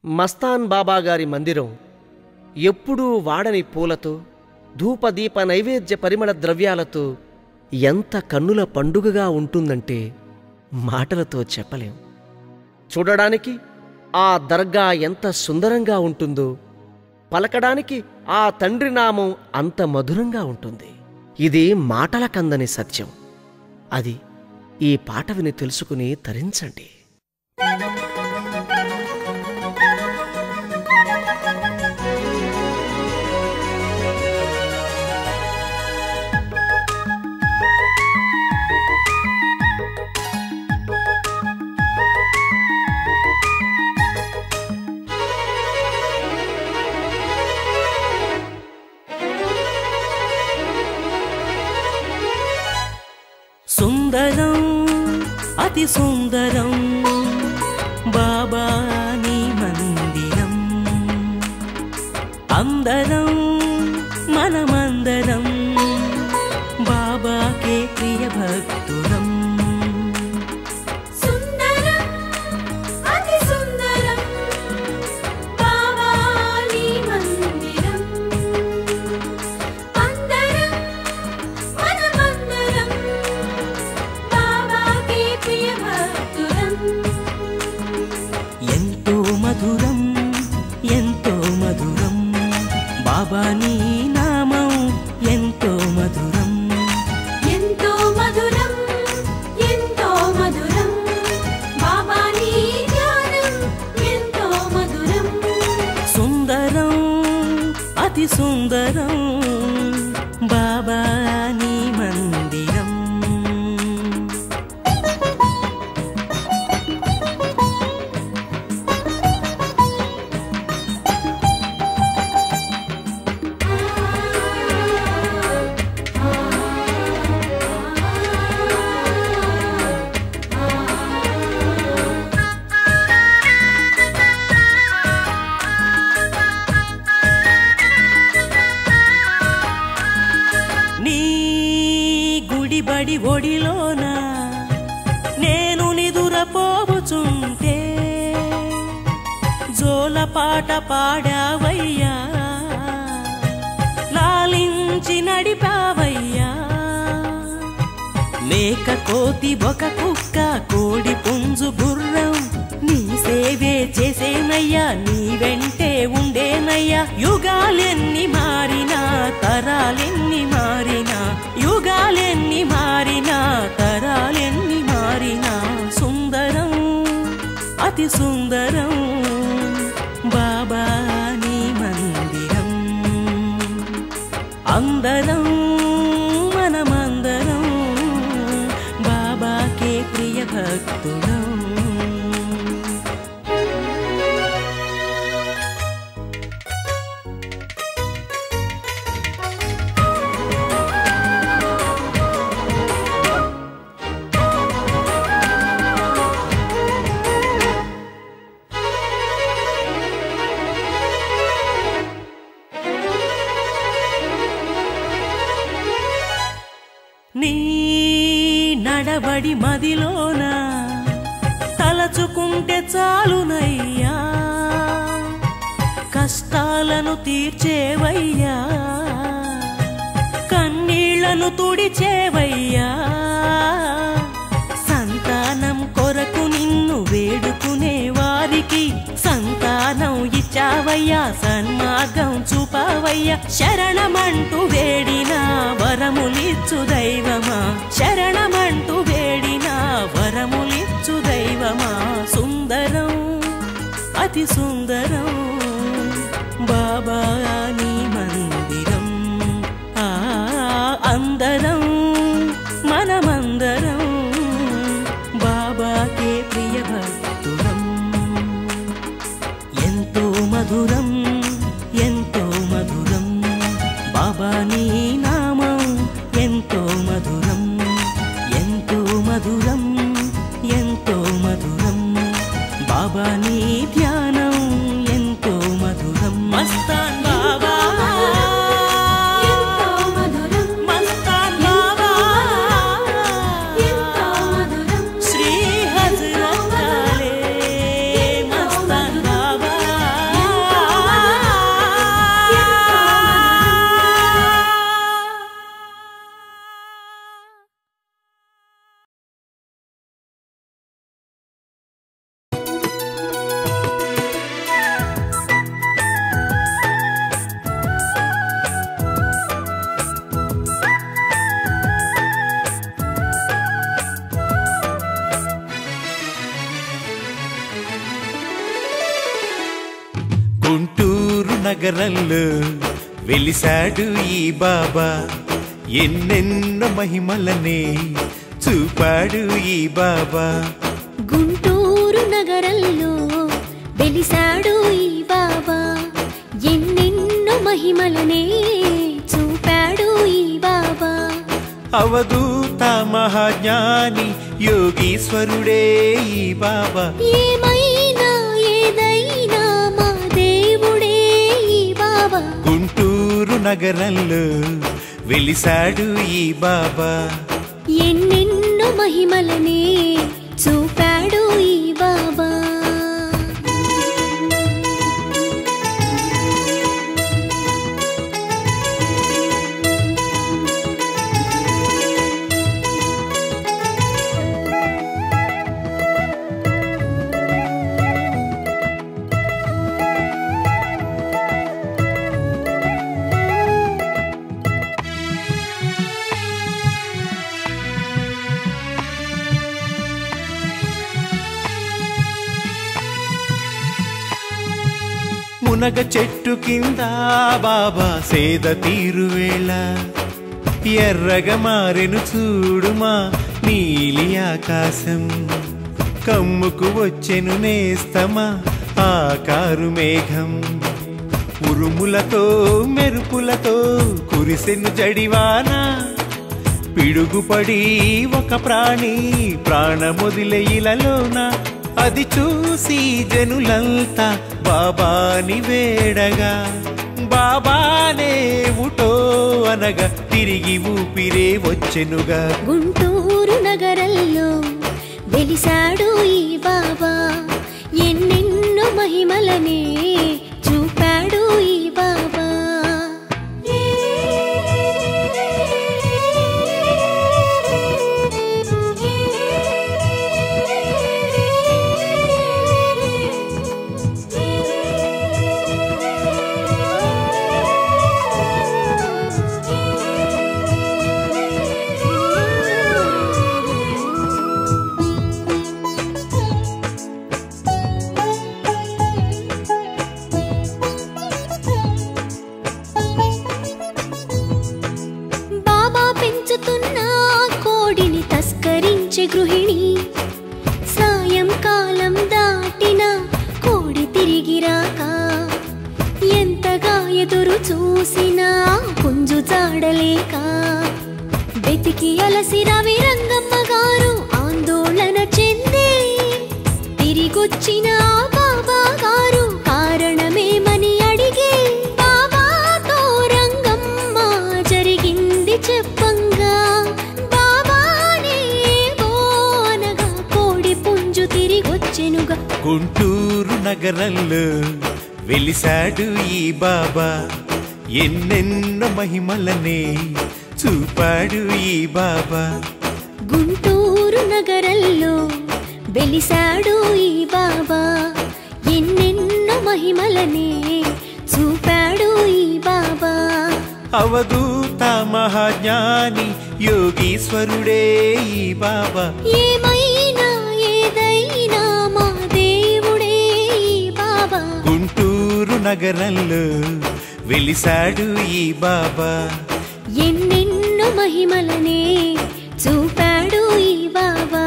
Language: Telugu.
మస్తాన్ బాబాగారి మందిరం ఎప్పుడూ వాడని పూలతో, ధూపదీప నైవేద్య పరిమళ ద్రవ్యాలతో ఎంత కన్నుల పండుగగా ఉంటుందంటే మాటలతో చెప్పలేం. చూడడానికి ఆ దర్గా ఎంత సుందరంగా ఉంటుందో, పలకడానికి ఆ తండ్రి నామం అంత మధురంగా ఉంటుంది. ఇది మాటల కందని సత్యం. అది ఈ పాట విని తెలుసుకుని తరించండి. సుందరం అతి సుందరం బాబా నీ మందిరం, అందరం మనమందరం బాబాకే ప్రియ భక్తులం. మధురం ఎంతో మధురం బాబా నీ నామం, ఎంతో మధురం ఎంతో మధురం ఎంతో మధురం బాబా నీ ధ్యానం, ఎంతో మధురం. సుందరం అతి సుందరం బాబా నీ మందిరం. బడి ఒడిలోన నేను నిదురపోవుచుంటే జోలపాట పాడావయ్యా, లాలించి నడిపావయ్యా. మేక కోతి ఒక కుక్క కోడి పుంజు గుర్రం నీ సేవే చేసేనయ్యా, నీ వెంటే ఉండేనయ్యా. యుగాలెన్ని మారినా తరాలెన్ని మారినా, యుగాలెన్ని మారినా తరాలెన్ని మారినా, సుందరం అతి సుందరం బాబా నీ మందిరం. అందరం మనమందరం బాబాకే ప్రియ భక్తులం. నీ నడబడి మదిలోన తలచుకుంటే చాలునయ్యా, కష్టాలను తీర్చేవయ్యా, కన్నీళ్లను తుడిచేవయ్యా. సంతానం కొరకు నిన్ను వేడుకునే వారికి సంతానం ఇచ్చావయ్యా, సన్మార్గం చూపావయ్యా. శరణమంటూ వేడినా వరములిచ్చు దైవమా, శరణమంటూ వేడినా వరములిచ్చు దైవమా. సుందరం అతి సుందరం బాబా నీ మందిరం. అందరం మనమందరం బాబాకే ప్రియ భక్తులం. ఎంతో మధురం ఎంతో మధురం బాబా నీ నామం, ఎంతో మధురం ఎంతో మధురం ఎంతో మధురం బాబా నీ ధ్యానం, ఎంతో మధురం. మస్తాన్ బాబా శ్రీ హజరత్ మస్తాన్ బాబా. గుంటూరు నగరంలో వెలిసాడు ఈ బాబా ఎన్నెన్నో మహిమలనే చూపాడు ఈ బాబా గుంటూరు నగరంలో వెలిసాడు ఈ బాబా ఎన్నెన్నో మహిమలనే చూపాడు ఈ బాబా అవధూత మహాజ్ఞాని యోగీశ్వరుడే ఈ బాబా ఏమైనా ఏదైనా మా దేవుడే ఈ బాబా గుంటూరు నగరంలో వెలిసాడు ఈ బాబా ఎన్నెన్నో మహిమలనే చూపాడు ఈ బాబా మునగ చెట్టు కింద బాబా సేద తీరువేళ ఎర్రగా మారెను చూడుమా నీలి ఆకాశం కమ్ముకు వచ్చెను నేస్తమా ఆకారు మేఘం ఉరుములతో మెరుపులతో కురిసెను జడివాన పిడుగుపడి ఒక ప్రాణి ప్రాణమొదిలే ఇలలోన అది చూసి జనులంతా బాబాని వేడగా బాబానే ఉటో అనగా తిరిగి ఊపిరే వచ్చెనుగా గుంటూరు నగరంలో వెలిసాడు ఈ బాబా ఎన్నెన్నో మహిమలనే చూపాడు ఈ బాబా కోడిని తస్కరించే గృహిణి సాయంకాలం దాటిన కోడి తిరిగి రాక ఎంతగా ఎదురు చూసినా పుంజు జాడలేక వెతికి అలసి రవి రంగమ్మ గారు ఆందోళన చెంది తిరిగొచ్చిన బాబా గారు కారణమేమని అడిగి బాబాతో రంగమ్మ జరిగింది చెప్పంగా గుంటూరు నగరంలో వెలిసాడు ఈ బాబా ఎన్నెన్నో మహిమలనే చూపాడు ఈ బాబా గుంటూరు నగరంలో వెలిసాడు ఈ బాబా ఎన్నెన్నో మహిమలనే చూపాడు ఈ బాబా అవధూత మహాజ్ఞాని యోగీశ్వరుడే ఈ బాబా ఏమైనా ఏదైనా మా దేవుడే ఈ బాబా గుంటూరు నగరంలో వెలిసాడు ఈ బాబా ఎన్నెన్నో మహిమలనే చూపాడు ఈ బాబా